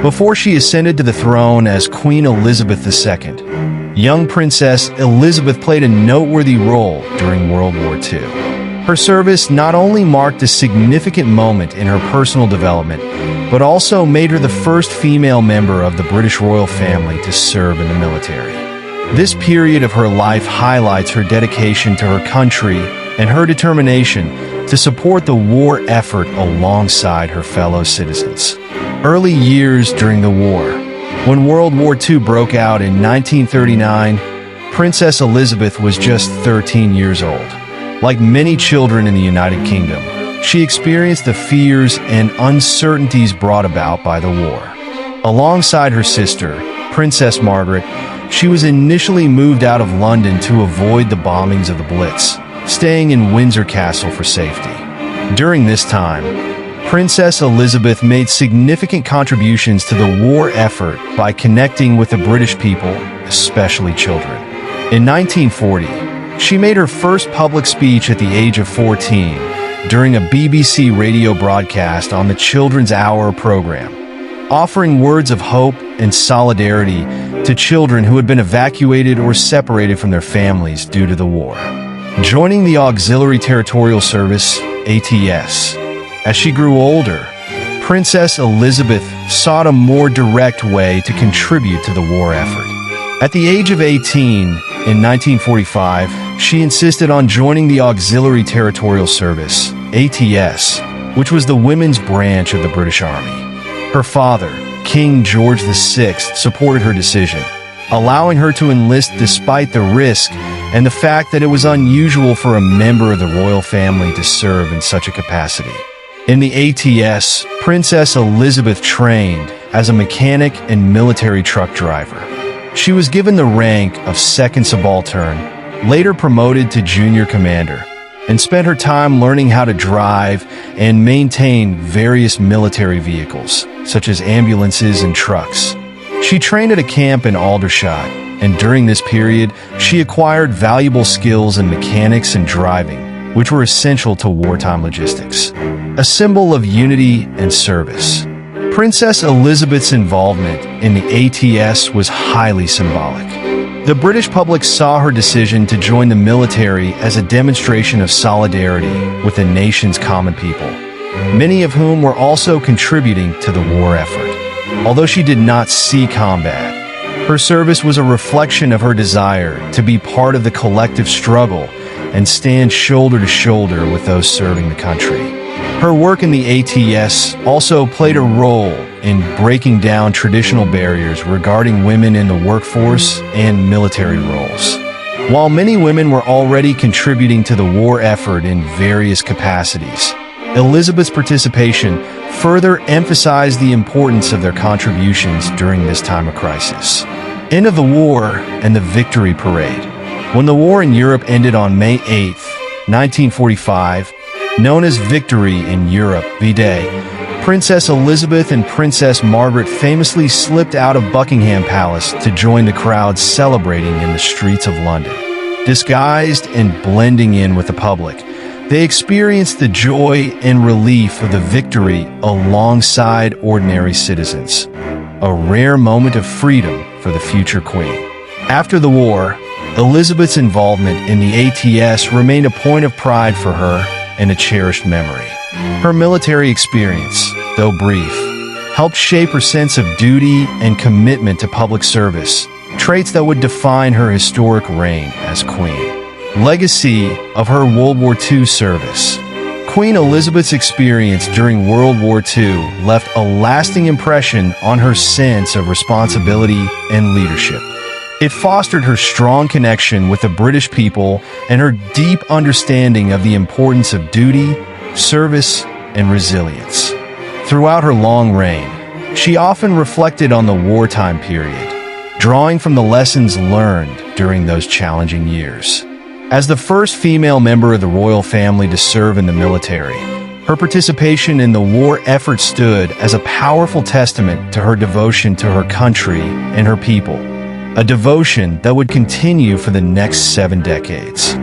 before she ascended to the throne as Queen Elizabeth II. Young Princess Elizabeth played a noteworthy role during World War II. Her service not only marked a significant moment in her personal development, but also made her the first female member of the British royal family to serve in the military. This period of her life highlights her dedication to her country and her determination to support the war effort alongside her fellow citizens. Early years during the war. When World War II broke out in 1939, Princess Elizabeth was just 13 years old. Like many children in the United Kingdom, she experienced the fears and uncertainties brought about by the war. Alongside her sister, Princess Margaret, she was initially moved out of London to avoid the bombings of the Blitz, staying in Windsor Castle for safety. During this time, Princess Elizabeth made significant contributions to the war effort by connecting with the British people, especially children. In 1940, she made her first public speech at the age of 14 during a BBC radio broadcast on the Children's Hour program, offering words of hope and solidarity to children who had been evacuated or separated from their families due to the war. Joining the Auxiliary Territorial Service, ATS. As she grew older, Princess Elizabeth sought a more direct way to contribute to the war effort. At the age of 18, in 1945, she insisted on joining the Auxiliary Territorial Service, ATS, which was the women's branch of the British Army. Her father, King George VI, supported her decision, allowing her to enlist despite the risk and the fact that it was unusual for a member of the royal family to serve in such a capacity. In the ATS, Princess Elizabeth trained as a mechanic and military truck driver. She was given the rank of second subaltern, later promoted to junior commander, and spent her time learning how to drive and maintain various military vehicles, such as ambulances and trucks. She trained at a camp in Aldershot, and during this period, she acquired valuable skills in mechanics and driving, which were essential to wartime logistics. A symbol of unity and service. Princess Elizabeth's involvement in the ATS was highly symbolic. The British public saw her decision to join the military as a demonstration of solidarity with the nation's common people, many of whom were also contributing to the war effort. Although she did not see combat, her service was a reflection of her desire to be part of the collective struggle and stand shoulder to shoulder with those serving the country. Her work in the ATS also played a role in breaking down traditional barriers regarding women in the workforce and military roles. While many women were already contributing to the war effort in various capacities, Elizabeth's participation further emphasized the importance of their contributions during this time of crisis. End of the war and the Victory Parade. When the war in Europe ended on May 8, 1945, known as Victory in Europe, V-Day, Princess Elizabeth and Princess Margaret famously slipped out of Buckingham Palace to join the crowd celebrating in the streets of London. Disguised and blending in with the public, they experienced the joy and relief of the victory alongside ordinary citizens, a rare moment of freedom for the future queen. After the war, Elizabeth's involvement in the ATS remained a point of pride for her and a cherished memory. Her military experience, though brief, helped shape her sense of duty and commitment to public service, traits that would define her historic reign as queen. Legacy of her World War II service. Queen Elizabeth's experience during World War II left a lasting impression on her sense of responsibility and leadership. It fostered her strong connection with the British people and her deep understanding of the importance of duty, service, and resilience. Throughout her long reign, she often reflected on the wartime period, drawing from the lessons learned during those challenging years. As the first female member of the royal family to serve in the military, her participation in the war effort stood as a powerful testament to her devotion to her country and her people, a devotion that would continue for the next 7 decades.